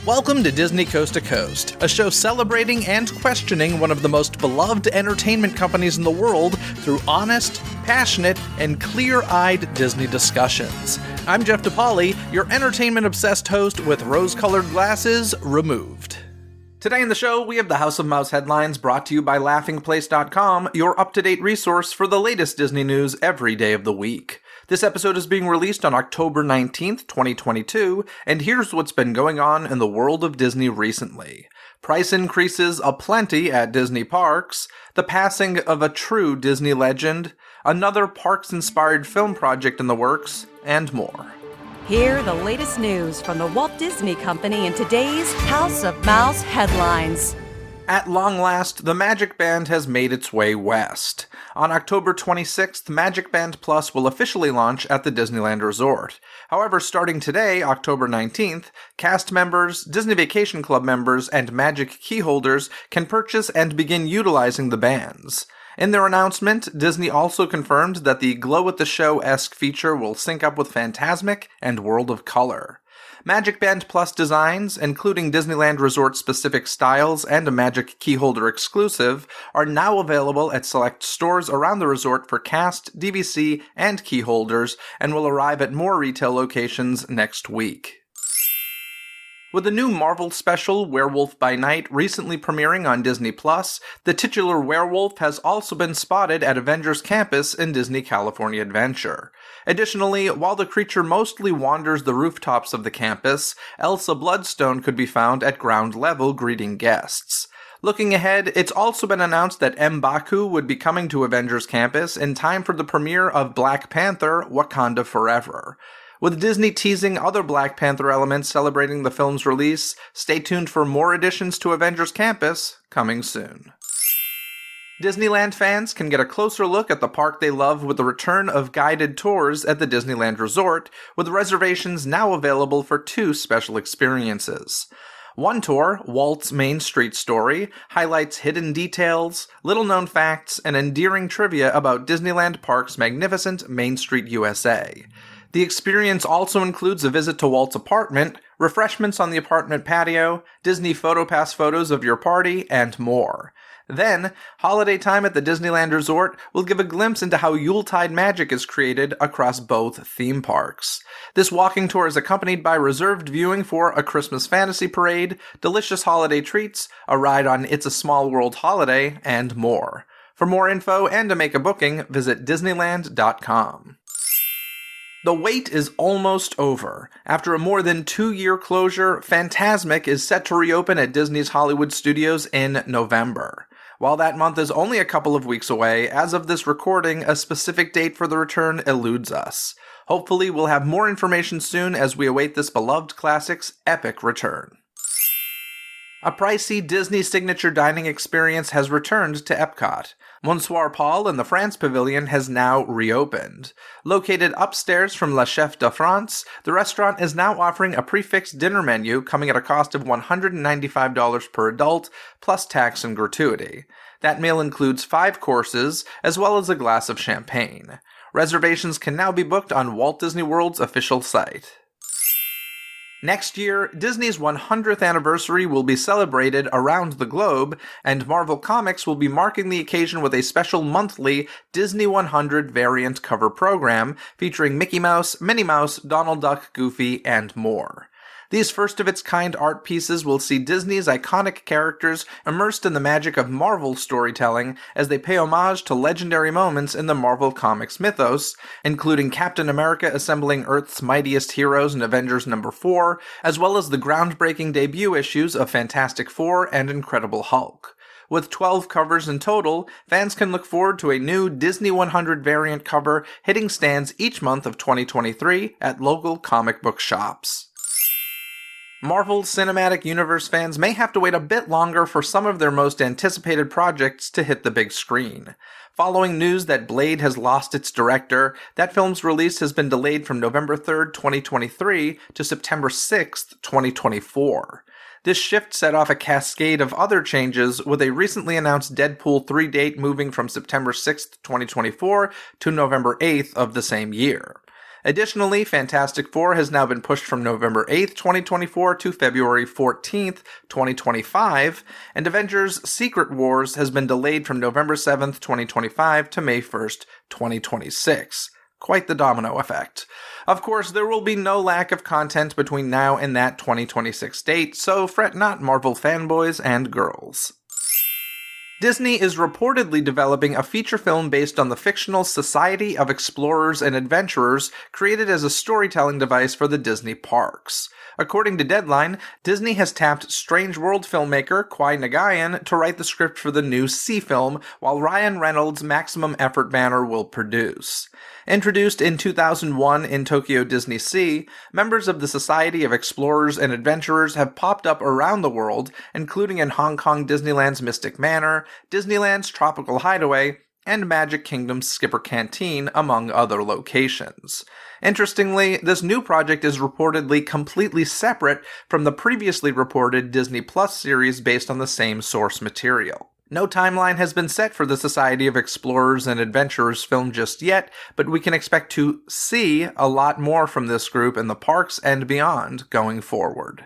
Welcome to Disney Coast to Coast, a show celebrating and questioning one of the most beloved entertainment companies in the world through honest, passionate, and clear-eyed Disney discussions. I'm Jeff DePauli, your entertainment-obsessed host with rose-colored glasses removed. Today in the show, we have the House of Mouse headlines brought to you by LaughingPlace.com, your up-to-date resource for the latest Disney news every day of the week. This episode is being released on October 19th, 2022, and here's what's been going on in the world of Disney recently. Price increases aplenty at Disney Parks, the passing of a true Disney legend, another parks-inspired film project in the works, and more. Hear the latest news from the Walt Disney Company in today's House of Mouse headlines. At long last, the Magic Band has made its way west. On October 26th, Magic Band Plus will officially launch at the Disneyland Resort. However, starting today, October 19th, cast members, Disney Vacation Club members, and Magic key holders can purchase and begin utilizing the bands. In their announcement, Disney also confirmed that the Glow at the Show-esque feature will sync up with Fantasmic and World of Color. Magic Band Plus designs, including Disneyland Resort-specific styles and a Magic Keyholder exclusive, are now available at select stores around the resort for cast, DVC, and keyholders, and will arrive at more retail locations next week. With the new Marvel special, Werewolf by Night, recently premiering on Disney+, the titular werewolf has also been spotted at Avengers Campus in Disney California Adventure. Additionally, while the creature mostly wanders the rooftops of the campus, Elsa Bloodstone could be found at ground level greeting guests. Looking ahead, it's also been announced that M'Baku would be coming to Avengers Campus in time for the premiere of Black Panther: Wakanda Forever. With Disney teasing other Black Panther elements celebrating the film's release, stay tuned for more additions to Avengers Campus coming soon. Disneyland fans can get a closer look at the park they love with the return of guided tours at the Disneyland Resort, with reservations now available for two special experiences. One tour, Walt's Main Street Story, highlights hidden details, little-known facts, and endearing trivia about Disneyland Park's magnificent Main Street USA. The experience also includes a visit to Walt's apartment, refreshments on the apartment patio, Disney PhotoPass photos of your party, and more. Then, holiday time at the Disneyland Resort will give a glimpse into how Yuletide magic is created across both theme parks. This walking tour is accompanied by reserved viewing for a Christmas fantasy parade, delicious holiday treats, a ride on It's a Small World holiday, and more. For more info and to make a booking, visit Disneyland.com. The wait is almost over. After a more than 2-year closure, Fantasmic is set to reopen at Disney's Hollywood Studios in November. While that month is only a couple of weeks away, as of this recording, a specific date for the return eludes us. Hopefully, we'll have more information soon as we await this beloved classic's epic return. A pricey Disney signature dining experience has returned to Epcot. Monsieur Paul in the France Pavilion has now reopened. Located upstairs from La Chef de France, the restaurant is now offering a prefixed dinner menu coming at a cost of $195 per adult, plus tax and gratuity. That meal includes 5 courses, as well as a glass of champagne. Reservations can now be booked on Walt Disney World's official site. Next year, Disney's 100th anniversary will be celebrated around the globe, and Marvel Comics will be marking the occasion with a special monthly Disney 100 variant cover program featuring Mickey Mouse, Minnie Mouse, Donald Duck, Goofy, and more. These first-of-its-kind art pieces will see Disney's iconic characters immersed in the magic of Marvel storytelling as they pay homage to legendary moments in the Marvel Comics mythos, including Captain America assembling Earth's mightiest heroes in Avengers No. 4, as well as the groundbreaking debut issues of Fantastic Four and Incredible Hulk. With 12 covers in total, fans can look forward to a new Disney 100 variant cover hitting stands each month of 2023 at local comic book shops. Marvel Cinematic Universe fans may have to wait a bit longer for some of their most anticipated projects to hit the big screen. Following news that Blade has lost its director, that film's release has been delayed from November 3rd, 2023 to September 6th, 2024. This shift set off a cascade of other changes, with a recently announced Deadpool 3 date moving from September 6th, 2024 to November 8th of the same year. Additionally, Fantastic Four has now been pushed from November 8th, 2024 to February 14th, 2025, and Avengers Secret Wars has been delayed from November 7th, 2025 to May 1st, 2026. Quite the domino effect. Of course, there will be no lack of content between now and that 2026 date, so fret not, Marvel fanboys and girls. Disney is reportedly developing a feature film based on the fictional Society of Explorers and Adventurers created as a storytelling device for the Disney parks. According to Deadline, Disney has tapped Strange World filmmaker Kwai Nagayan to write the script for the new Sea film, while Ryan Reynolds' Maximum Effort banner will produce. Introduced in 2001 in Tokyo Disney Sea, members of the Society of Explorers and Adventurers have popped up around the world, including in Hong Kong Disneyland's Mystic Manor, Disneyland's Tropical Hideaway, and Magic Kingdom's Skipper Canteen, among other locations. Interestingly, this new project is reportedly completely separate from the previously reported Disney Plus series based on the same source material. No timeline has been set for the Society of Explorers and Adventurers film just yet, but we can expect to see a lot more from this group in the parks and beyond going forward.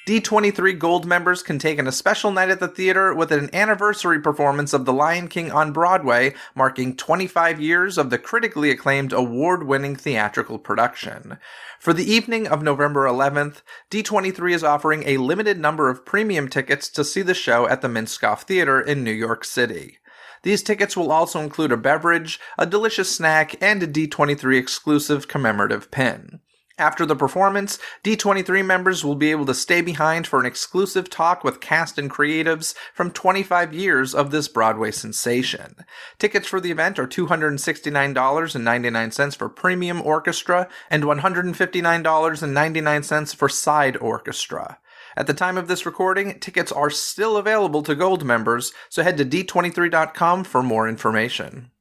D23 Gold members can take in a special night at the theater with an anniversary performance of The Lion King on Broadway, marking 25 years of the critically acclaimed award-winning theatrical production. For the evening of November 11th, D23 is offering a limited number of premium tickets to see the show at the Minskoff Theater in New York City. These tickets will also include a beverage, a delicious snack, and a D23 exclusive commemorative pin. After the performance, D23 members will be able to stay behind for an exclusive talk with cast and creatives from 25 years of this Broadway sensation. Tickets for the event are $269.99 for premium orchestra and $159.99 for side orchestra. At the time of this recording, tickets are still available to Gold members, so head to d23.com for more information.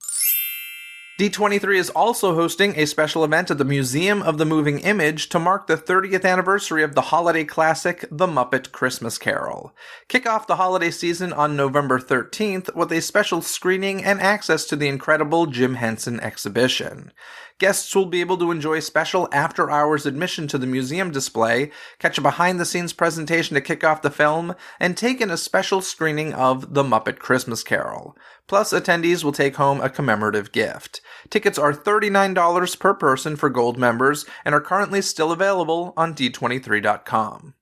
D23 is also hosting a special event at the Museum of the Moving Image to mark the 30th anniversary of the holiday classic, The Muppet Christmas Carol. Kick off the holiday season on November 13th with a special screening and access to the incredible Jim Henson exhibition. Guests will be able to enjoy special after-hours admission to the museum display, catch a behind-the-scenes presentation to kick off the film, and take in a special screening of The Muppet Christmas Carol. Plus, attendees will take home a commemorative gift. Tickets are $39 per person for Gold members and are currently still available on d23.com.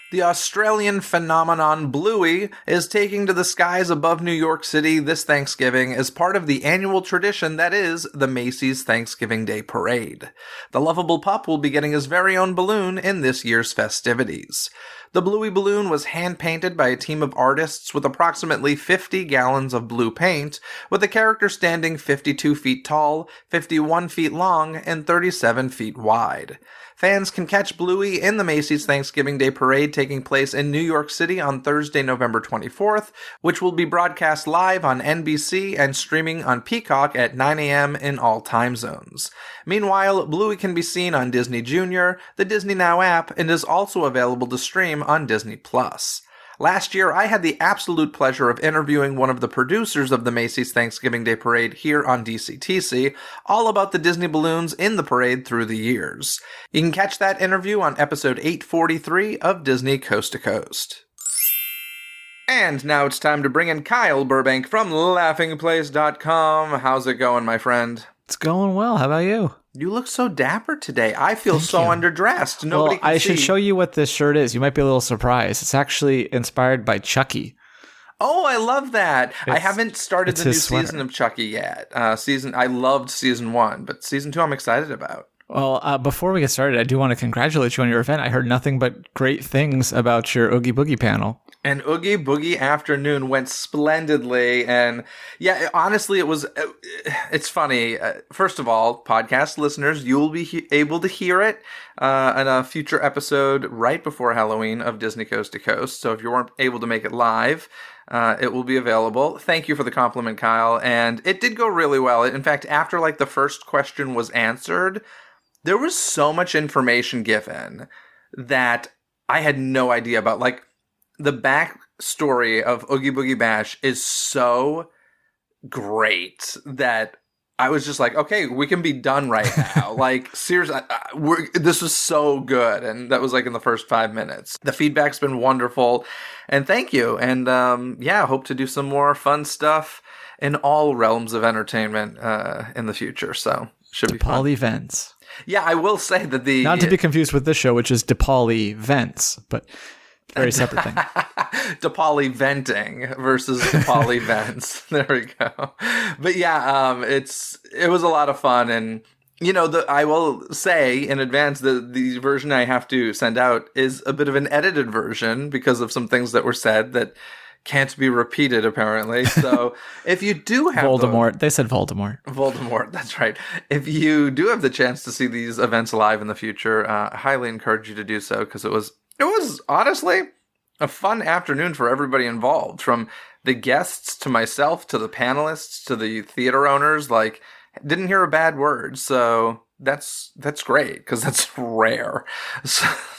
The Australian phenomenon Bluey is taking to the skies above New York City this Thanksgiving as part of the annual tradition that is the Macy's Thanksgiving Day Parade. The lovable pup will be getting his very own balloon in this year's festivities. The Bluey balloon was hand-painted by a team of artists with approximately 50 gallons of blue paint, with the character standing 52 feet tall, 51 feet long, and 37 feet wide. Fans can catch Bluey in the Macy's Thanksgiving Day Parade taking place in New York City on Thursday, November 24th, which will be broadcast live on NBC and streaming on Peacock at 9 a.m. in all time zones. Meanwhile, Bluey can be seen on Disney Junior, the Disney Now app, and is also available to stream on Disney+. Last year, I had the absolute pleasure of interviewing one of the producers of the Macy's Thanksgiving Day Parade here on DCTC, all about the Disney balloons in the parade through the years. You can catch that interview on episode 843 of Disney Coast to Coast. And now it's time to bring in Kyle Burbank from laughingplace.com. How's it going, my friend? It's going well. How about you? You look so dapper today. I feel Thank so you. Underdressed. Nobody can I see. should show you what this shirt is. You might be a little surprised. It's actually inspired by Chucky. Oh, I love that. I haven't started the new his sweater. season of Chucky yet. I loved season 1, but season 2 I'm excited about. Well, before we get started, I do want to congratulate you on your event. I heard nothing but great things about your Oogie Boogie panel. And Oogie Boogie Afternoon went splendidly, and yeah, honestly, it's funny. First of all, podcast listeners, you'll be able to hear it in a future episode right before Halloween of Disney Coast to Coast, so if you weren't able to make it live, it will be available. Thank you for the compliment, Kyle, and it did go really well. In fact, after the first question was answered, there was so much information given that I had no idea about. The backstory of Oogie Boogie Bash is so great that I was just like, okay, we can be done right now. Like, seriously, this was so good. And that was like in the first 5 minutes. The feedback's been wonderful. And thank you. And hope to do some more fun stuff in all realms of entertainment in the future. So, should be fun. DePaul events. Yeah, I will say that Not to be confused with this show, which is DePaul events, but very separate thing. DePaul venting versus DePaul events. There we go. But yeah, it was a lot of fun. And, I will say in advance that the version I have to send out is a bit of an edited version because of some things that were said that can't be repeated, apparently. So if you do have Voldemort, they said Voldemort. Voldemort, that's right. If you do have the chance to see these events live in the future, I highly encourage you to do so because it was honestly a fun afternoon for everybody involved, from the guests to myself to the panelists to the theater owners. Like, didn't hear a bad word, so that's great because that's rare.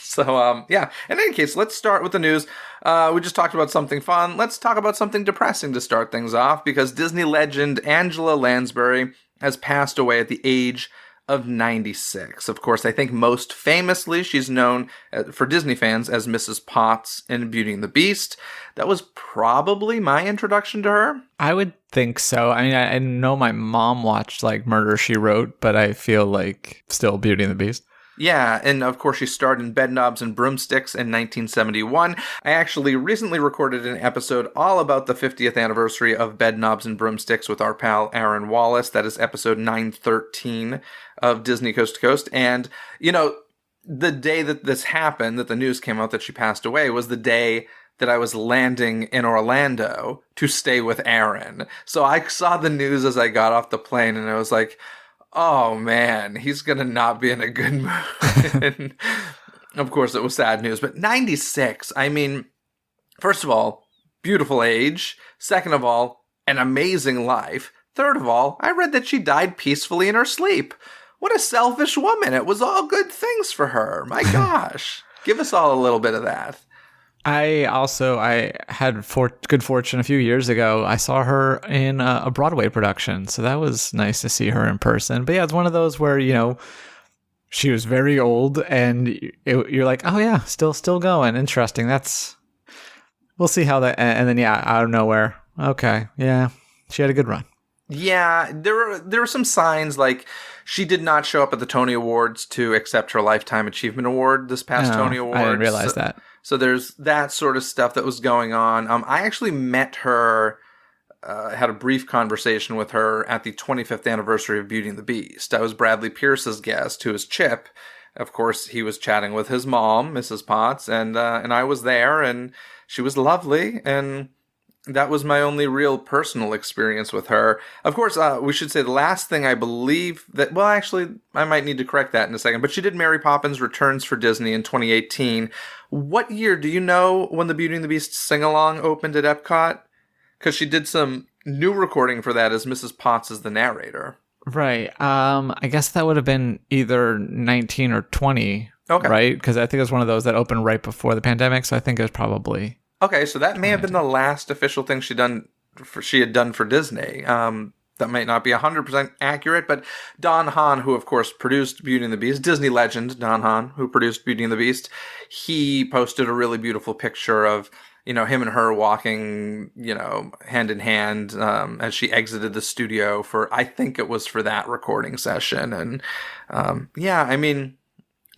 So, in any case, let's start with the news. We just talked about something fun. Let's talk about something depressing to start things off, because Disney legend Angela Lansbury has passed away at the age of 96. Of course, I think most famously, she's known for Disney fans as Mrs. Potts in Beauty and the Beast. That was probably my introduction to her. I would think so. I mean, I know my mom watched like Murder, She Wrote, but I feel like still Beauty and the Beast. Yeah, and of course she starred in Bedknobs and Broomsticks in 1971. I actually recently recorded an episode all about the 50th anniversary of Bedknobs and Broomsticks with our pal Aaron Wallace. That is episode 913 of Disney Coast to Coast. And, the day that this happened, that the news came out that she passed away, was the day that I was landing in Orlando to stay with Aaron. So I saw the news as I got off the plane, and I was like, oh man, he's going to not be in a good mood. And of course, it was sad news. But 96, I mean, first of all, beautiful age. Second of all, an amazing life. Third of all, I read that she died peacefully in her sleep. What a selfish woman. It was all good things for her. My gosh. Give us all a little bit of that. I had good fortune a few years ago. I saw her in a Broadway production, so that was nice to see her in person. But yeah, it's one of those where, she was very old, and you're like, oh yeah, still going. Interesting. We'll see how that. And then out of nowhere, okay, yeah, she had a good run. Yeah, there were some signs, like she did not show up at the Tony Awards to accept her Lifetime Achievement Award this past Tony Awards. I didn't realize that. So there's that sort of stuff that was going on. I actually met her, had a brief conversation with her at the 25th anniversary of Beauty and the Beast. I was Bradley Pierce's guest, who is Chip. Of course, he was chatting with his mom, Mrs. Potts, and I was there, and she was lovely, and that was my only real personal experience with her. Of course, we should say the last thing I believe that, well, actually, I might need to correct that in a second, but she did Mary Poppins Returns for Disney in 2018. What year, do you know when the Beauty and the Beast sing-along opened at Epcot? Because she did some new recording for that as Mrs. Potts as the narrator. Right. I guess that would have been either 19 or 20, okay. Right? Because I think it was one of those that opened right before the pandemic, so I think it was probably... Okay, so that may have been the last official thing she had done for Disney. That might not be 100% accurate, but Don Hahn, who of course produced Beauty and the Beast, Disney legend Don Hahn, who produced Beauty and the Beast, he posted a really beautiful picture of, him and her walking, hand in hand as she exited the studio I think it was for that recording session. And I mean,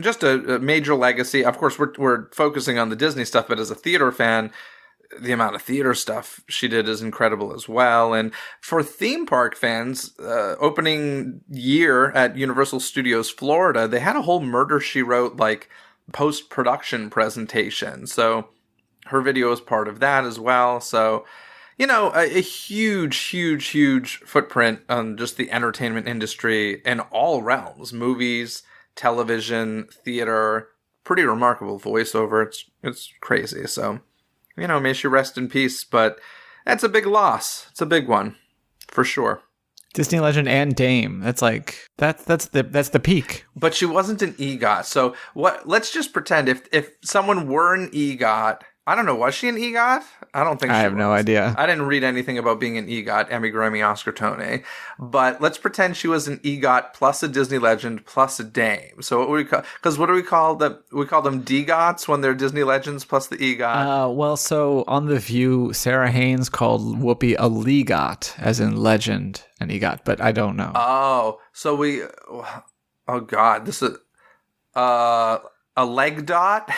just a major legacy. Of course, we're focusing on the Disney stuff, but as a theater fan, the amount of theater stuff she did is incredible as well. And for theme park fans, opening year at Universal Studios Florida, they had a whole Murder, She Wrote, like, post-production presentation. So her video is part of that as well. So, a huge, huge, huge footprint on just the entertainment industry in all realms, movies, television, theater, pretty remarkable voiceover. It's crazy. So, may she rest in peace, but that's a big loss. It's a big one, for sure. Disney legend and dame. That's like that's the peak. But she wasn't an EGOT. So let's just pretend if someone were an EGOT I don't know. Was she an EGOT? I don't think I she have was. no idea. I didn't read anything about being an EGOT, Emmy, Grammy, Oscar, Tony. But let's pretend she was an EGOT plus a Disney legend plus a Dame. So what would we call? Because what do we call them? We call them DGOTs when they're Disney legends plus the EGOT. Well, so on The View, Sarah Haynes called Whoopi a legot, as in legend and EGOT, but I don't know. Oh, so we. Oh God, this is a leg dot.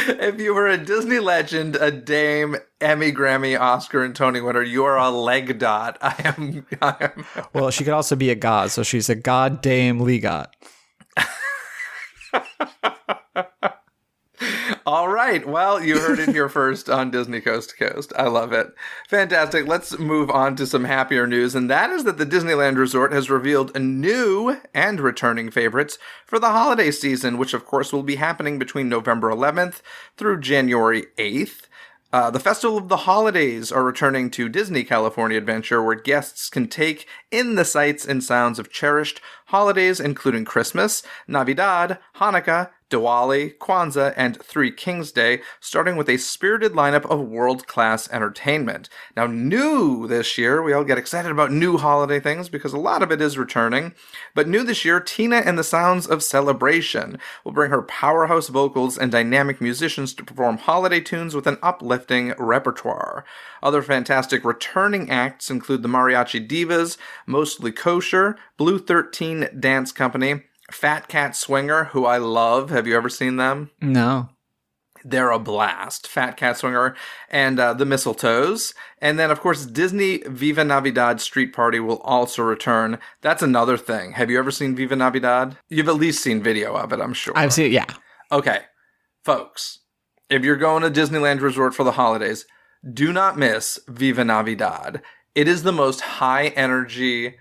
If you were a Disney legend, a Dame, Emmy, Grammy, Oscar, and Tony winner, you are a leg dot. I am. Well, she could also be a god, so she's a god dame legot. All right. Well, you heard it here first on Disney Coast to Coast. I love it. Fantastic. Let's move on to some happier news, and that is that the Disneyland Resort has revealed new and returning favorites for the holiday season, which of course will be happening between November 11th through January 8th. The Festival of the Holidays are returning to Disney California Adventure, where guests can take in the sights and sounds of cherished holidays, including Christmas, Navidad, Hanukkah, Diwali, Kwanzaa, and Three Kings Day, starting with a spirited lineup of world-class entertainment. Now, new this year, we all get excited about new holiday things because a lot of it is returning, but new this year, Tina and the Sounds of Celebration will bring her powerhouse vocals and dynamic musicians to perform holiday tunes with an uplifting repertoire. Other fantastic returning acts include the Mariachi Divas, Mostly Kosher, Blue 13 Dance Company, Fat Cat Swinger, who I love. Have you ever seen them? No. They're a blast. Fat Cat Swinger and the Mistletoes. And then, of course, Disney Viva Navidad Street Party will also return. That's another thing. Have you ever seen Viva Navidad? You've at least seen video of it, I'm sure. I've seen it, yeah. Okay. Folks, if you're going to Disneyland Resort for the holidays, do not miss Viva Navidad. It is the most high-energy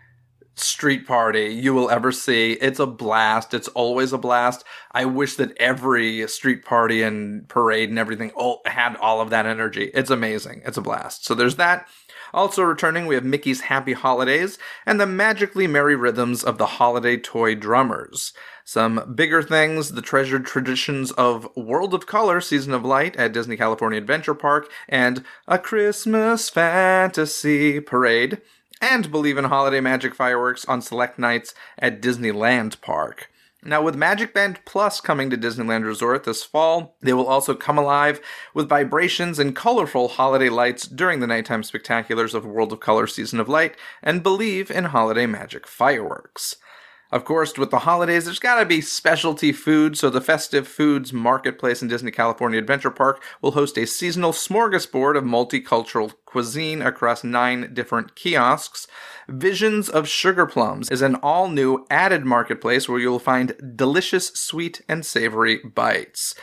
street party you will ever see. It's a blast. It's always a blast. I wish that every street party and parade and everything had all of that energy. It's amazing. It's a blast. So there's that. Also returning, we have Mickey's Happy Holidays and the magically merry rhythms of the Holiday Toy Drummers. Some bigger things, the treasured traditions of World of Color Season of Light at Disney California Adventure Park and A Christmas Fantasy Parade, and Believe in Holiday Magic Fireworks on select nights at Disneyland Park. Now, with Magic Band Plus coming to Disneyland Resort this fall, they will also come alive with vibrations and colorful holiday lights during the nighttime spectaculars of World of Color Season of Light and Believe in Holiday Magic Fireworks. Of course, with the holidays, there's got to be specialty food, so the Festive Foods Marketplace in Disney California Adventure Park will host a seasonal smorgasbord of multicultural cuisine across 9 different kiosks. Visions of Sugar Plums is an all-new added marketplace where you'll find delicious sweet and savory bites.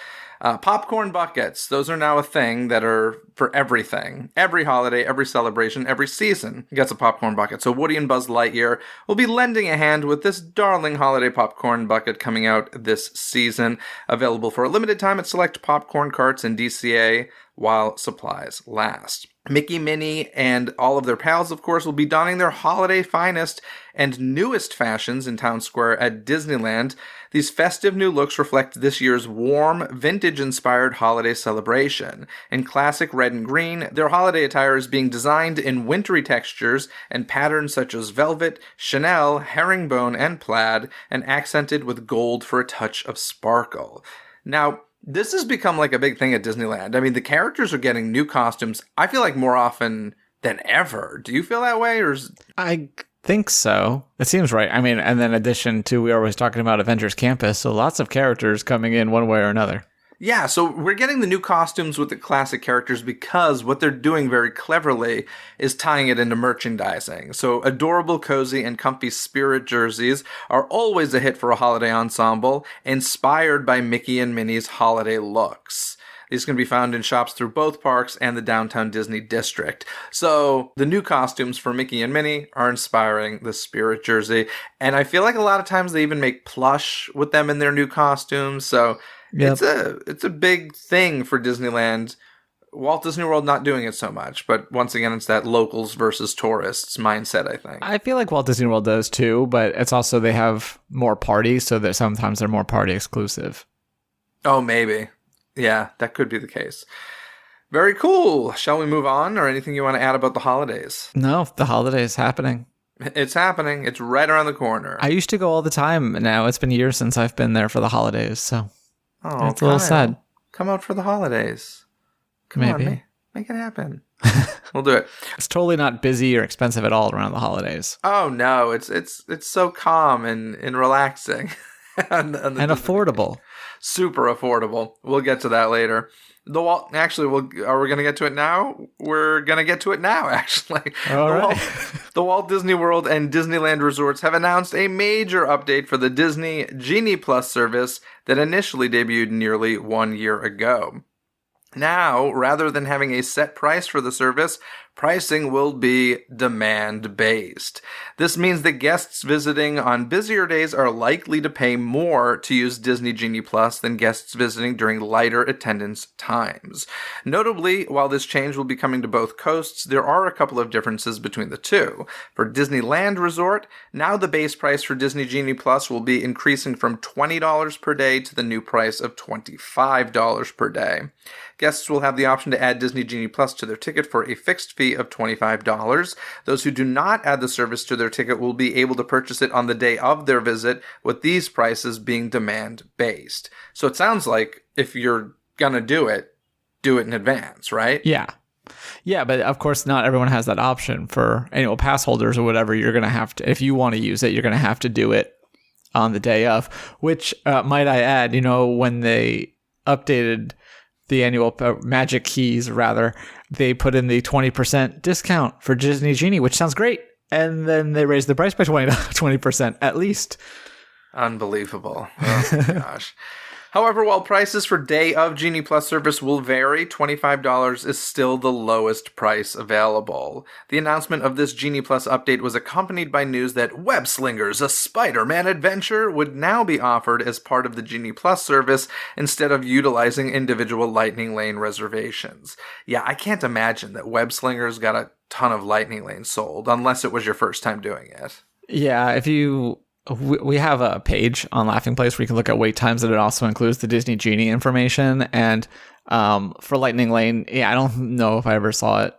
Popcorn buckets, those are now a thing that are for everything. Every holiday, every celebration, every season gets a popcorn bucket. So Woody and Buzz Lightyear will be lending a hand with this darling holiday popcorn bucket coming out this season. Available for a limited time at select popcorn carts in DCA while supplies last. Mickey, Minnie, and all of their pals, of course, will be donning their holiday finest and newest fashions in Town Square at Disneyland. These festive new looks reflect this year's warm, vintage-inspired holiday celebration. In classic red and green, their holiday attire is being designed in wintry textures and patterns such as velvet, Chanel, herringbone, and plaid, and accented with gold for a touch of sparkle. Now, this has become like a big thing at Disneyland. I mean, the characters are getting new costumes, I feel like more often than ever. Do you feel that way? I think so. It seems right. I mean, and then in addition to, we were always talking about Avengers Campus, so lots of characters coming in one way or another. Yeah, so we're getting the new costumes with the classic characters because what they're doing very cleverly is tying it into merchandising. So adorable, cozy, and comfy spirit jerseys are always a hit for a holiday ensemble, inspired by Mickey and Minnie's holiday looks. These can be found in shops through both parks and the downtown Disney district. So the new costumes for Mickey and Minnie are inspiring the spirit jersey. And I feel like a lot of times they even make plush with them in their new costumes. So yep. It's a big thing for Disneyland. Walt Disney World not doing it so much, but once again, it's that locals versus tourists mindset, I think. I feel like Walt Disney World does too, but it's also they have more parties, so that sometimes they're more party exclusive. Oh, maybe. Yeah, that could be the case. Very cool. Shall we move on, or anything you want to add about the holidays? No, the holiday is happening. It's happening. It's right around the corner. I used to go all the time. Now it's been years since I've been there for the holidays, so it's a little sad. Come out for the holidays. Come Maybe. on, make it happen. We'll do it. It's totally not busy or expensive at all around the holidays. Oh no, it's so calm and relaxing. on the And affordable. Super affordable. We'll get to that later. Actually, are we going to get to it now? We're going to get to it now, actually. All right. The Walt Disney World and Disneyland Resorts have announced a major update for the Disney Genie Plus service that initially debuted nearly 1 year ago. Now, rather than having a set price for the service, pricing will be demand-based. This means that guests visiting on busier days are likely to pay more to use Disney Genie Plus than guests visiting during lighter attendance times. Notably, while this change will be coming to both coasts, there are a couple of differences between the two. For Disneyland Resort, now the base price for Disney Genie Plus will be increasing from $20 per day to the new price of $25 per day. Guests will have the option to add Disney Genie Plus to their ticket for a fixed fee of $25. Those who do not add the service to their ticket will be able to purchase it on the day of their visit, with these prices being demand-based. So it sounds like if you're going to do it in advance, right? Yeah. Yeah, but of course not everyone has that option. For annual pass holders or whatever, you're going to have to, if you want to use it, you're going to have to do it on the day of, which might I add, when they updated the annual Magic Keys, rather, they put in the 20% discount for Disney Genie, which sounds great. And then they raised the price by 20% at least. Unbelievable. Oh my gosh. However, while prices for Day of Genie Plus service will vary, $25 is still the lowest price available. The announcement of this Genie Plus update was accompanied by news that Web Slingers, a Spider-Man adventure, would now be offered as part of the Genie Plus service instead of utilizing individual Lightning Lane reservations. Yeah, I can't imagine that Web Slingers got a ton of Lightning Lanes sold, unless it was your first time doing it. Yeah, we have a page on Laughing Place where you can look at wait times, and it also includes the Disney Genie information. And for Lightning Lane, I don't know if I ever saw it.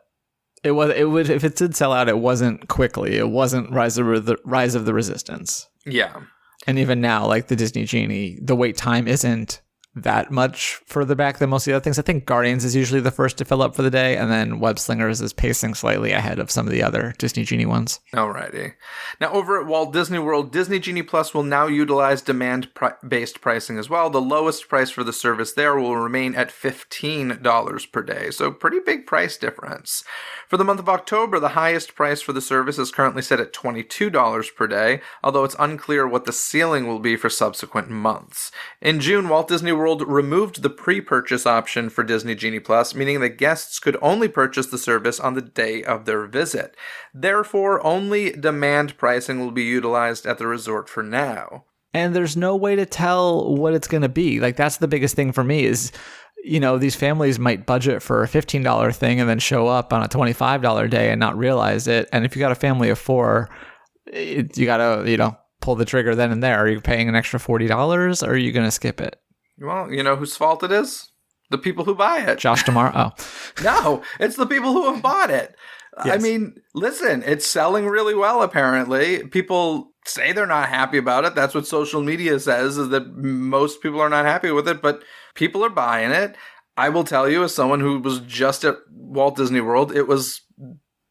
If it did sell out, it wasn't quickly. It wasn't Rise of the Resistance. Yeah. And even now, like the Disney Genie, the wait time isn't that much further back than most of the other things. I think Guardians is usually the first to fill up for the day, and then Web Slingers is pacing slightly ahead of some of the other Disney Genie ones. Alrighty. Now, over at Walt Disney World, Disney Genie Plus will now utilize demand-based pricing as well. The lowest price for the service there will remain at $15 per day, so pretty big price difference. For the month of October, the highest price for the service is currently set at $22 per day, although it's unclear what the ceiling will be for subsequent months. In June, Walt Disney World removed the pre-purchase option for Disney Genie Plus, meaning that guests could only purchase the service on the day of their visit. Therefore, only demand pricing will be utilized at the resort for now. And there's no way to tell what it's going to be. Like, that's the biggest thing for me is, these families might budget for a $15 thing and then show up on a $25 day and not realize it. And if you got a family of four, you got to, pull the trigger then and there. Are you paying an extra $40 or are you going to skip it? Well, you know whose fault it is? The people who buy it. Josh Damar? Oh. No, it's the people who have bought it. Yes. I mean, listen, it's selling really well, apparently. People say they're not happy about it. That's what social media says, is that most people are not happy with it, but people are buying it. I will tell you, as someone who was just at Walt Disney World, it was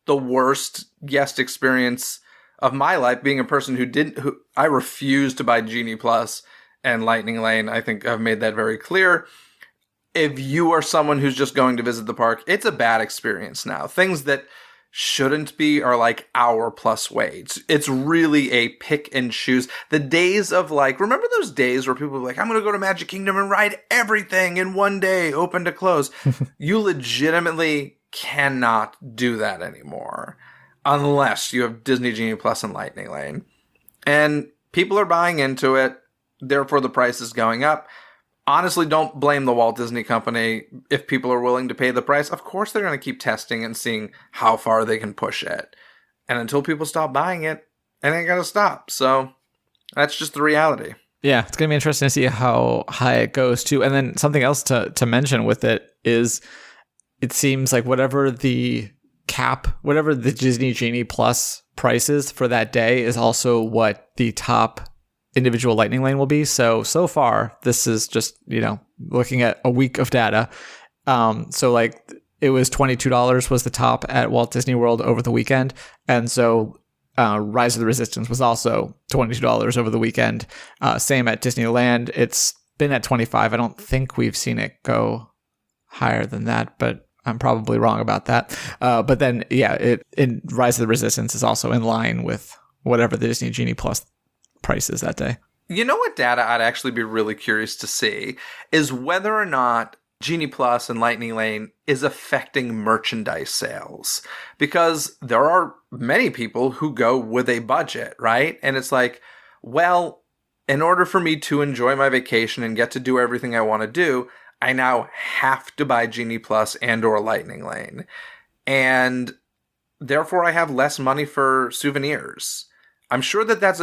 the worst guest experience of my life, being a person who I refused to buy Genie Plus and Lightning Lane. I think I've made that very clear. If you are someone who's just going to visit the park, it's a bad experience now. Things that shouldn't be are like hour plus waits. It's really a pick and choose. The days of remember those days where people were like, I'm going to go to Magic Kingdom and ride everything in one day, open to close. You legitimately cannot do that anymore unless you have Disney Genie Plus and Lightning Lane. And people are buying into it. Therefore, the price is going up. Honestly, don't blame the Walt Disney Company if people are willing to pay the price. Of course, they're going to keep testing and seeing how far they can push it. And until people stop buying it, it ain't going to stop. So that's just the reality. Yeah, it's going to be interesting to see how high it goes too. And then something else to mention with it is it seems like whatever the Disney Genie Plus price is for that day is also what the top individual Lightning Lane will be. So far, this is just, looking at a week of data. So like it was $22 was the top at Walt Disney World over the weekend. And so Rise of the Resistance was also $22 over the weekend. Same at Disneyland. It's been at $25. I don't think we've seen it go higher than that, but I'm probably wrong about that. But then, Rise of the Resistance is also in line with whatever the Disney Genie Plus price is that day. You know what data I'd actually be really curious to see is whether or not Genie Plus and Lightning Lane is affecting merchandise sales, because there are many people who go with a budget, right? And it's like, well, in order for me to enjoy my vacation and get to do everything I want to do, I now have to buy Genie Plus and or Lightning Lane. And therefore I have less money for souvenirs. I'm sure that that's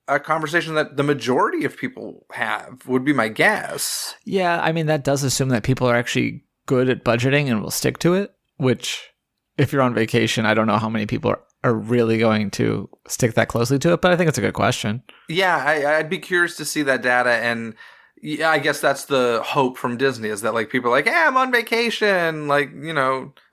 a conversation that the majority of people have, would be my guess. Yeah, I mean, that does assume that people are actually good at budgeting and will stick to it, which if you're on vacation, I don't know how many people are really going to stick that closely to it, but I think it's a good question. Yeah, I'd be curious to see that data, and yeah, I guess that's the hope from Disney, is that like people are like, I'm on vacation, like,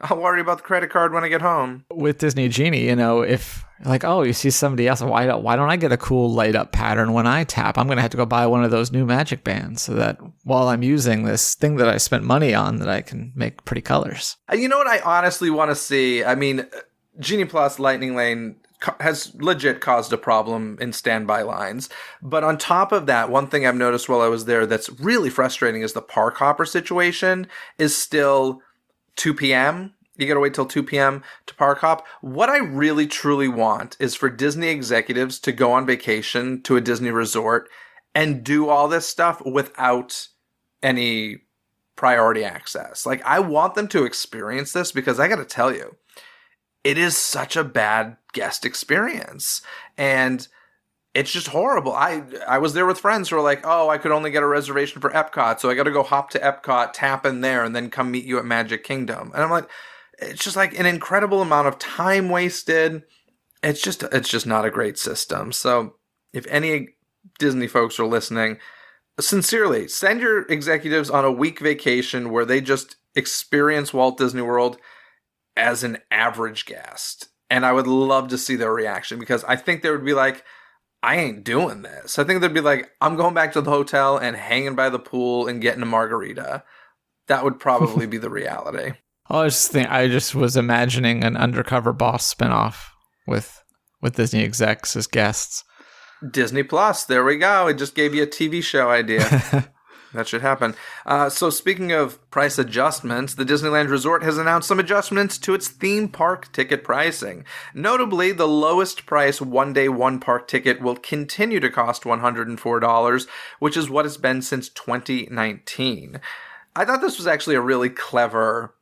I'll worry about the credit card when I get home. With Disney Genie, if like, oh, you see somebody else, why don't I get a cool light up pattern when I tap? I'm going to have to go buy one of those new magic bands so that while I'm using this thing that I spent money on, that I can make pretty colors. You know what I honestly want to see? I mean, Genie Plus, Lightning Lane has legit caused a problem in standby lines. But on top of that, one thing I've noticed while I was there that's really frustrating is the park hopper situation is still 2 p.m. You gotta wait till 2 p.m. to park hop. What I really truly want is for Disney executives to go on vacation to a Disney resort and do all this stuff without any priority access. Like, I want them to experience this, because I gotta tell you, it is such a bad guest experience, and it's just horrible. I was there with friends who were like, oh, I could only get a reservation for Epcot, so I got to go hop to Epcot, tap in there, and then come meet you at Magic Kingdom. And I'm like, it's just like an incredible amount of time wasted. It's just not a great system. So if any Disney folks are listening, sincerely, send your executives on a week vacation where they just experience Walt Disney World as an average guest. And I would love to see their reaction, because I think they would be like, I ain't doing this. I think they'd be like, I'm going back to the hotel and hanging by the pool and getting a margarita. That would probably be the reality. I just was imagining an Undercover Boss spinoff with Disney execs as guests. Disney Plus, there we go. It just gave you a TV show idea. That should happen. So speaking of price adjustments, the Disneyland Resort has announced some adjustments to its theme park ticket pricing. Notably, the lowest price one-day one-park ticket will continue to cost $104, which is what it's been since 2019. I thought this was actually a really clever